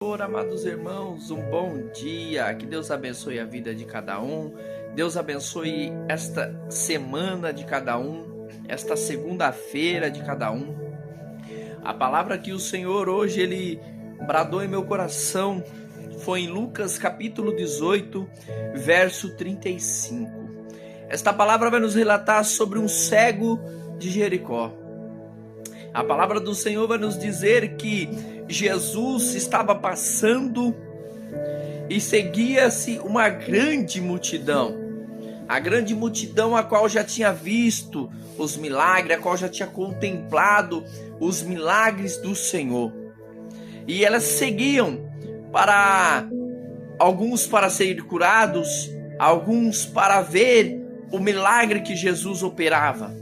Amados irmãos, um bom dia, que Deus abençoe a vida de cada um, Deus abençoe esta semana de cada um, esta segunda-feira de cada um. A palavra que o Senhor hoje Ele bradou em meu coração foi em Lucas capítulo 18, verso 35. Esta palavra vai nos relatar sobre um cego de Jericó. A palavra do Senhor vai nos dizer que Jesus estava passando e seguia-se uma grande multidão. A grande multidão a qual já tinha visto os milagres, a qual já tinha contemplado os milagres do Senhor. E elas seguiam para alguns para serem curados, alguns para ver o milagre que Jesus operava.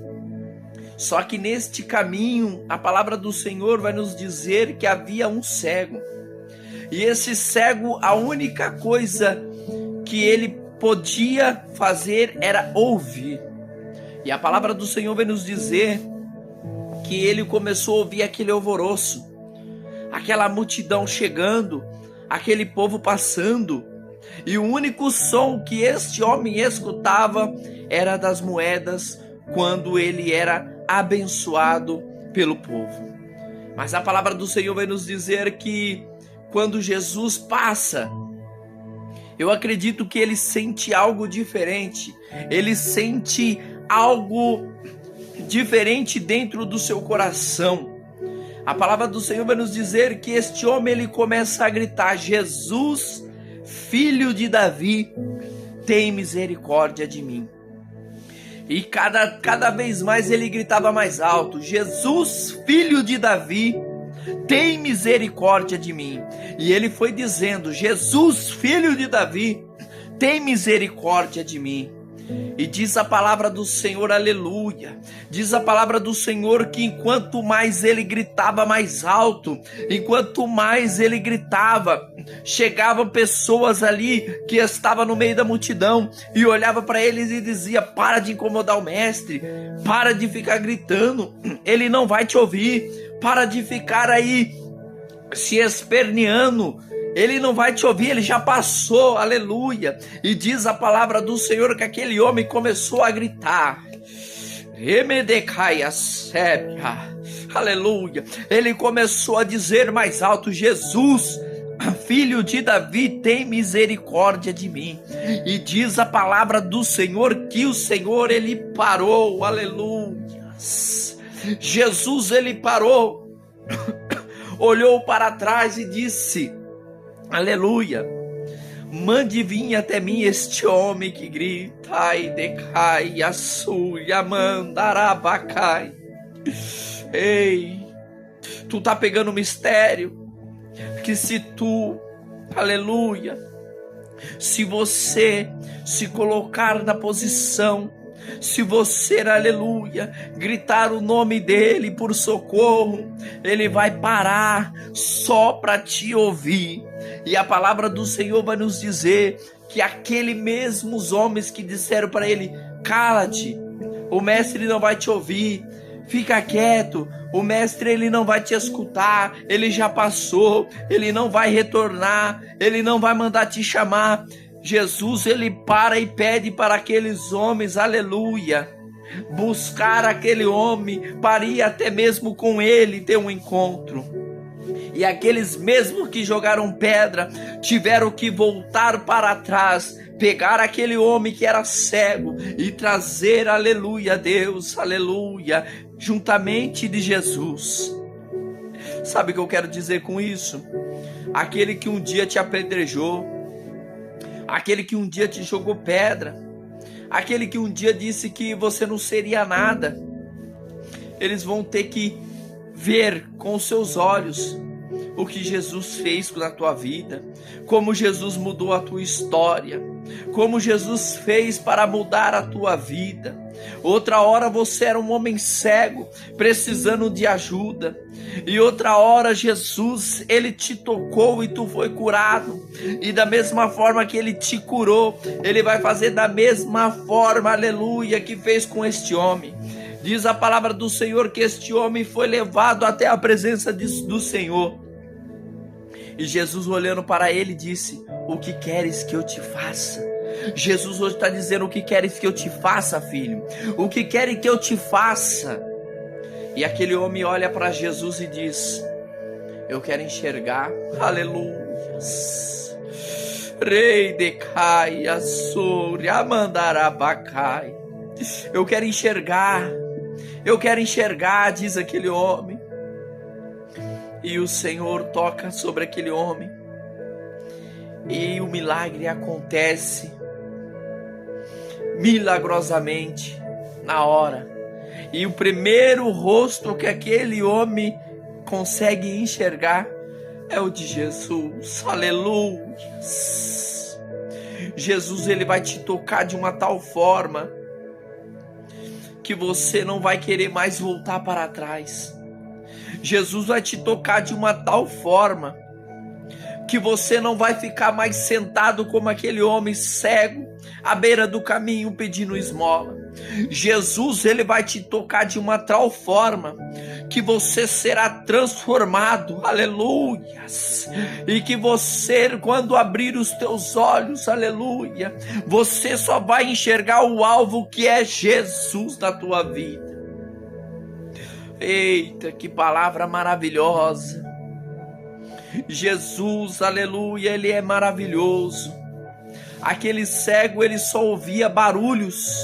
Só que neste caminho, a palavra do Senhor vai nos dizer que havia um cego. E esse cego, a única coisa que ele podia fazer era ouvir. E a palavra do Senhor vai nos dizer que ele começou a ouvir aquele alvoroço, aquela multidão chegando, aquele povo passando. E o único som que este homem escutava era das moedas quando ele era abençoado pelo povo. Mas a palavra do Senhor vai nos dizer que quando Jesus passa, eu acredito que ele sente algo diferente. Ele sente algo diferente dentro do seu coração. A palavra do Senhor vai nos dizer que este homem ele começa a gritar: Jesus, filho de Davi, tem misericórdia de mim. E cada vez mais ele gritava mais alto: Jesus, filho de Davi, tem misericórdia de mim. E ele foi dizendo: Jesus, filho de Davi, tem misericórdia de mim. E diz a palavra do Senhor, aleluia, diz a palavra do Senhor que enquanto mais ele gritava mais alto, enquanto mais ele gritava, chegavam pessoas ali que estavam no meio da multidão e olhavam para eles e dizia: para de incomodar o mestre, para de ficar gritando, ele não vai te ouvir, para de ficar aí se esperneando, ele não vai te ouvir, ele já passou, aleluia. E diz a palavra do Senhor que aquele homem começou a gritar: aleluia. Ele começou a dizer mais alto: Jesus, filho de Davi, tem misericórdia de mim. E diz a palavra do Senhor que o Senhor ele parou, aleluia. Jesus ele parou, olhou para trás e disse: aleluia, mande vir até mim este homem que grita: ai decai, açuia, mandarabacai. Ei, tu tá pegando o mistério, que se tu, aleluia, se você se colocar na posição, se você, aleluia, gritar o nome dele por socorro, ele vai parar só para te ouvir. E a palavra do Senhor vai nos dizer que aqueles mesmos homens que disseram para ele: cala-te, o mestre não vai te ouvir, fica quieto, o mestre ele não vai te escutar, ele já passou, ele não vai retornar, ele não vai mandar te chamar. Jesus ele para e pede para aqueles homens, aleluia, buscar aquele homem para ir até mesmo com ele ter um encontro. E aqueles mesmos que jogaram pedra tiveram que voltar para trás, pegar aquele homem que era cego e trazer, aleluia, Deus, aleluia, juntamente de Jesus. Sabe o que eu quero dizer com isso? Aquele que um dia te apedrejou, aquele que um dia te jogou pedra, aquele que um dia disse que você não seria nada, eles vão ter que ver com os seus olhos o que Jesus fez na tua vida, como Jesus mudou a tua história, como Jesus fez para mudar a tua vida. Outra hora você era um homem cego, precisando de ajuda, e outra hora Jesus, ele te tocou e tu foi curado, e da mesma forma que ele te curou, ele vai fazer da mesma forma, aleluia, que fez com este homem. Diz a palavra do Senhor que este homem foi levado até a presença do Senhor. E Jesus, olhando para ele, disse: o que queres que eu te faça? Jesus hoje está dizendo: o que queres que eu te faça, filho? O que queres que eu te faça? E aquele homem olha para Jesus e diz: eu quero enxergar. Aleluia. Rei de Cai, Azuri, Amandarabacai. Eu quero enxergar. Eu quero enxergar, diz aquele homem. E o Senhor toca sobre aquele homem. E o milagre acontece milagrosamente na hora. E o primeiro rosto que aquele homem consegue enxergar é o de Jesus. Aleluia. Jesus, ele vai te tocar de uma tal forma que você não vai querer mais voltar para trás. Jesus vai te tocar de uma tal forma que você não vai ficar mais sentado como aquele homem cego à beira do caminho pedindo esmola. Jesus, ele vai te tocar de uma tal forma que você será transformado, aleluia, e que você, quando abrir os teus olhos, aleluia, você só vai enxergar o alvo que é Jesus na tua vida. Eita, que palavra maravilhosa! Jesus, aleluia, ele é maravilhoso. Aquele cego, ele só ouvia barulhos,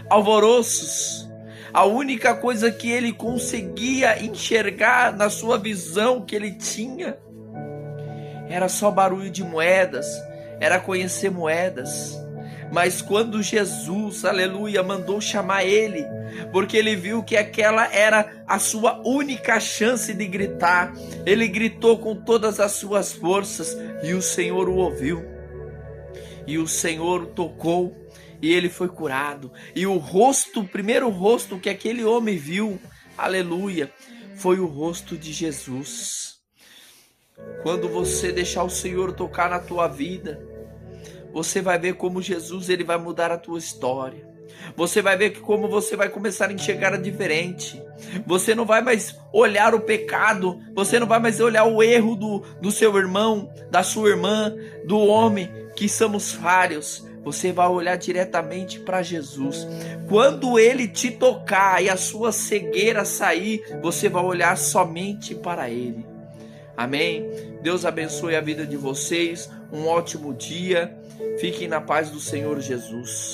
alvoroços. A única coisa que ele conseguia enxergar na sua visão que ele tinha era só barulho de moedas, era conhecer moedas. Mas quando Jesus, aleluia, mandou chamar ele, porque ele viu que aquela era a sua única chance de gritar, ele gritou com todas as suas forças e o Senhor o ouviu. E o Senhor o tocou e ele foi curado. E o primeiro rosto que aquele homem viu, aleluia, foi o rosto de Jesus. Quando você deixar o Senhor tocar na tua vida, você vai ver como Jesus, ele vai mudar a tua história. Você vai ver como você vai começar a enxergar diferente. Você não vai mais olhar o pecado, você não vai mais olhar o erro do seu irmão, da sua irmã, do homem, que somos falhos. Você vai olhar diretamente para Jesus. Quando ele te tocar e a sua cegueira sair, você vai olhar somente para ele. Amém? Deus abençoe a vida de vocês. Um ótimo dia. Fiquem na paz do Senhor Jesus.